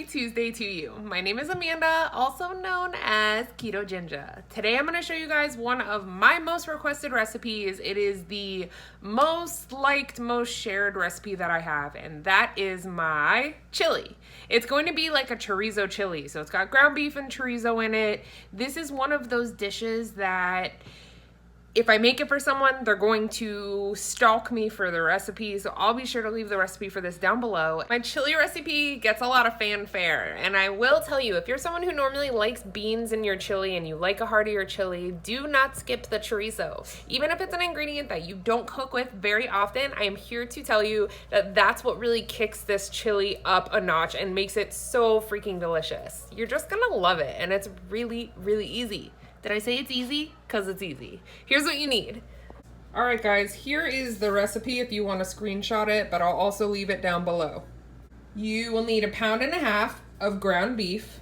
Happy Tuesday to you. My name is Amanda, also known as Ketoginja. Today I'm going to show you guys one of my most requested recipes. It is the most liked, most shared recipe that I have, and that is my chili. It's going to be like a chorizo chili, so it's got ground beef and chorizo in it. This is one of those dishes that if I make it for someone, they're going to stalk me for the recipe, so I'll be sure to leave the recipe for this down below. My chili recipe gets a lot of fanfare, and I will tell you, if you're someone who normally likes beans in your chili and you like a heartier chili, do not skip the chorizo. Even if it's an ingredient that you don't cook with very often, I am here to tell you that that's what really kicks this chili up a notch and makes it so freaking delicious. You're just gonna love it, and it's really, really easy. Did I say it's easy? Because it's easy. Here's what you need. All right, guys, here is the recipe if you want to screenshot it, but I'll also leave it down below. You will need 1.5 pounds of ground beef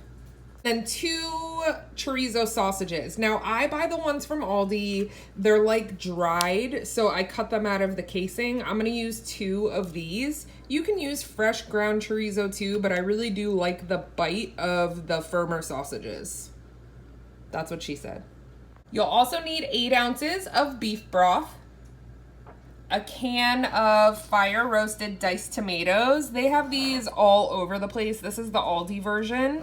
and 2 chorizo sausages. Now, I buy the ones from Aldi. They're like dried, so I cut them out of the casing. I'm gonna use 2 of these. You can use fresh ground chorizo too, but I really do like the bite of the firmer sausages. That's what she said. You'll also need 8 ounces of beef broth, a can of fire roasted diced tomatoes. They have these all over the place. This is the Aldi version.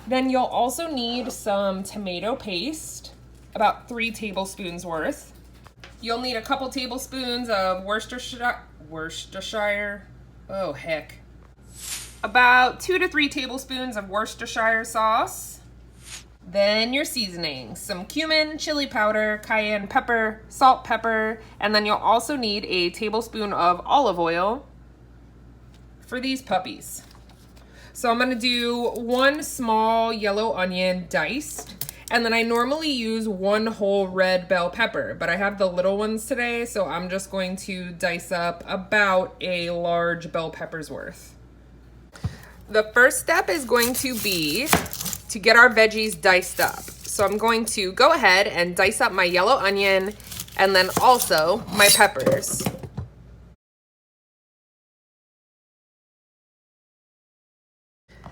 Then you'll also need some tomato paste, about 3 tablespoons worth. You'll need a couple tablespoons of Worcestershire, oh heck. About 2 to 3 tablespoons of Worcestershire sauce. Then your seasoning, some cumin, chili powder, cayenne pepper, salt, pepper, and then you'll also need a tablespoon of olive oil for these puppies. So I'm gonna do 1 small yellow onion diced, and then I normally use 1 whole red bell pepper, but I have the little ones today, so I'm just going to dice up about a large bell pepper's worth. The first step is going to be to get our veggies diced up. So I'm going to go ahead and dice up my yellow onion and then also my peppers.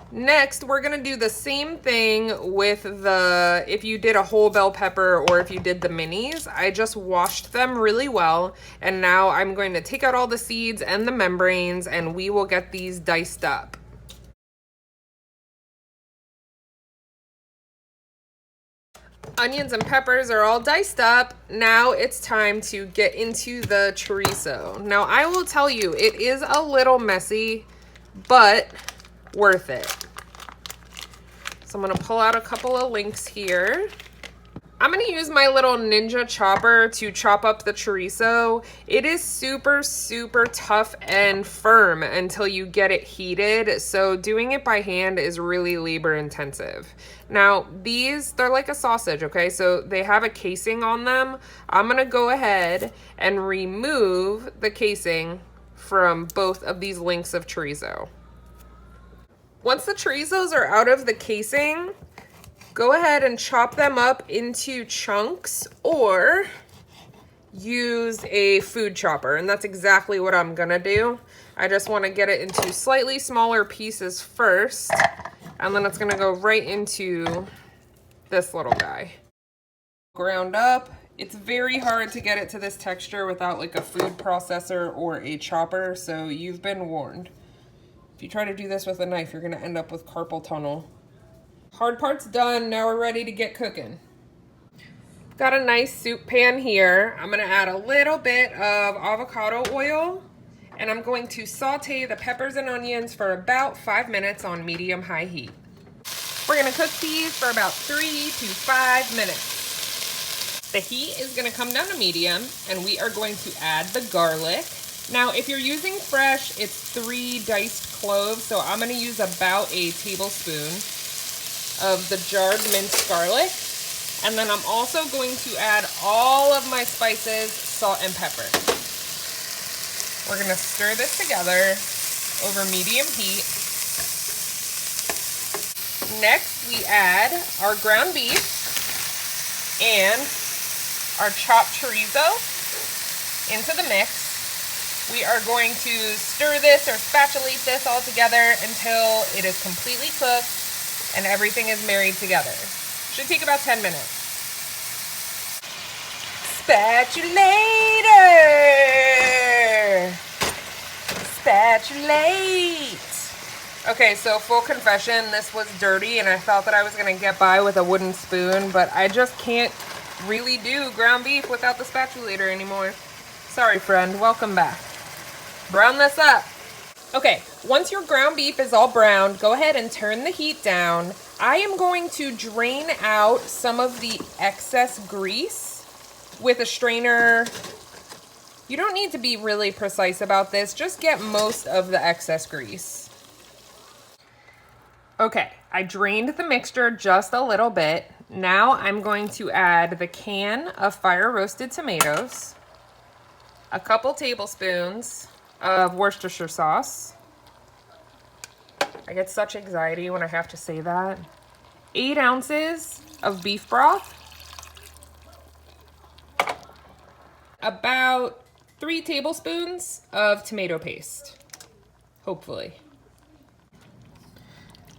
Next, we're gonna do the same thing with if you did a whole bell pepper or if you did the minis. I just washed them really well, and now I'm going to take out all the seeds and the membranes, and we will get these diced up. Onions and peppers are all diced up. Now it's time to get into the chorizo. Now I will tell you, it is a little messy, but worth it. So I'm gonna pull out a couple of links here. I'm gonna use my little ninja chopper to chop up the chorizo. It is super, super tough and firm until you get it heated. So doing it by hand is really labor intensive. Now they're like a sausage, okay? So they have a casing on them. I'm gonna go ahead and remove the casing from both of these links of chorizo. Once the chorizos are out of the casing, go ahead and chop them up into chunks or use a food chopper, and that's exactly what I'm gonna do. I just wanna get it into slightly smaller pieces first, and then it's gonna go right into this little guy. Ground up. It's very hard to get it to this texture without like a food processor or a chopper, so you've been warned. If you try to do this with a knife, you're gonna end up with carpal tunnel. Hard part's done, now we're ready to get cooking. Got a nice soup pan here. I'm gonna add a little bit of avocado oil, and I'm going to saute the peppers and onions for about 5 minutes on medium-high heat. We're gonna cook these for about 3 to 5 minutes. The heat is gonna come down to medium, and we are going to add the garlic. Now, if you're using fresh, it's 3 diced cloves, so I'm gonna use about a tablespoon of the jarred minced garlic, and then I'm also going to add all of my spices, salt and pepper. We're gonna stir this together over medium heat. Next, we add our ground beef and our chopped chorizo into the mix. We are going to stir this or spatulate this all together until it is completely cooked and everything is married together. Should take about 10 minutes. Spatulator! Spatulate! Okay, so full confession, this was dirty and I thought that I was gonna get by with a wooden spoon, but I just can't really do ground beef without the spatulator anymore. Sorry, friend, welcome back. Brown this up. Okay, once your ground beef is all browned, go ahead and turn the heat down. I am going to drain out some of the excess grease with a strainer. You don't need to be really precise about this, just get most of the excess grease. Okay, I drained the mixture just a little bit. Now I'm going to add the can of fire roasted tomatoes, a couple tablespoons of Worcestershire sauce. I get such anxiety when I have to say that. 8 ounces of beef broth, about 3 tablespoons of tomato paste, hopefully.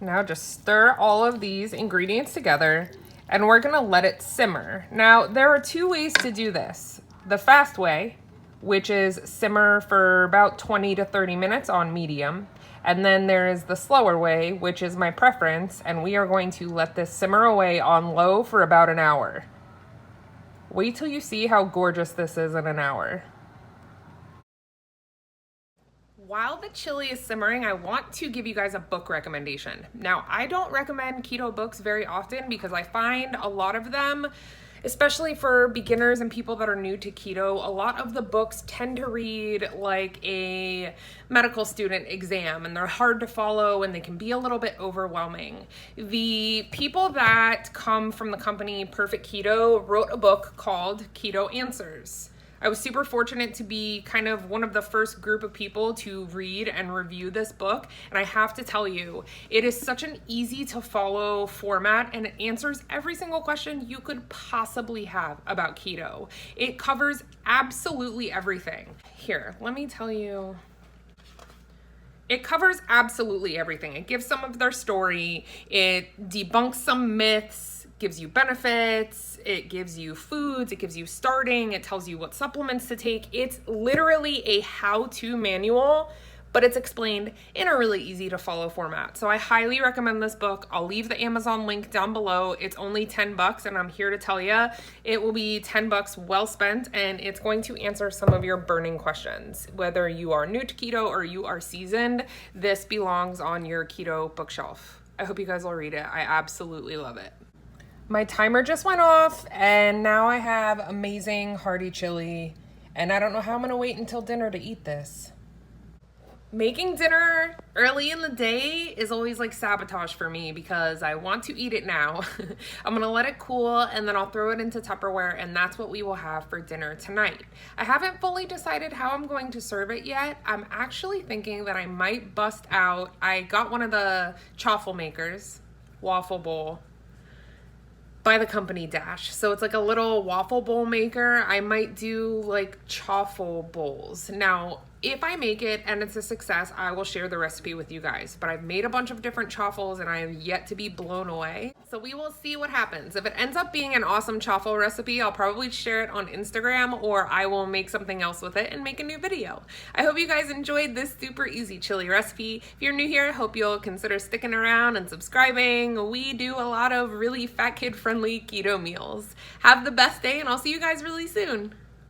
Now just stir all of these ingredients together and we're gonna let it simmer. Now there are 2 ways to do this. The fast way, which is simmer for about 20 to 30 minutes on medium. And then there is the slower way, which is my preference, and we are going to let this simmer away on low for about an hour. Wait till you see how gorgeous this is in an hour. While the chili is simmering, I want to give you guys a book recommendation. Now, I don't recommend keto books very often because I find a lot of them, especially for beginners and people that are new to keto, a lot of the books tend to read like a medical student exam and they're hard to follow and they can be a little bit overwhelming. The people that come from the company Perfect Keto wrote a book called Keto Answers. I was super fortunate to be kind of one of the first group of people to read and review this book. And I have to tell you, it is such an easy to follow format and it answers every single question you could possibly have about keto. It covers absolutely everything. Here, let me tell you. It covers absolutely everything. It gives some of their story. It debunks some myths, gives you benefits, it gives you foods, it gives you starting, it tells you what supplements to take. It's literally a how-to manual, but it's explained in a really easy to follow format. So I highly recommend this book. I'll leave the Amazon link down below. It's only 10 bucks and I'm here to tell you it will be 10 bucks well spent and it's going to answer some of your burning questions. Whether you are new to keto or you are seasoned, this belongs on your keto bookshelf. I hope you guys will read it. I absolutely love it. My timer just went off and now I have amazing hearty chili and I don't know how I'm gonna wait until dinner to eat this. Making dinner early in the day is always like sabotage for me because I want to eat it now. I'm gonna let it cool and then I'll throw it into Tupperware and that's what we will have for dinner tonight. I haven't fully decided how I'm going to serve it yet. I'm actually thinking that I might bust out, I got one of the chaffle makers, waffle bowl, by the company Dash. So it's like a little waffle bowl maker. I might do like chaffle bowls. Now, if I make it and it's a success, I will share the recipe with you guys. But I've made a bunch of different chaffles and I have yet to be blown away. So we will see what happens. If it ends up being an awesome chaffle recipe, I'll probably share it on Instagram or I will make something else with it and make a new video. I hope you guys enjoyed this super easy chili recipe. If you're new here, I hope you'll consider sticking around and subscribing. We do a lot of really fat kid friendly keto meals. Have the best day and I'll see you guys really soon.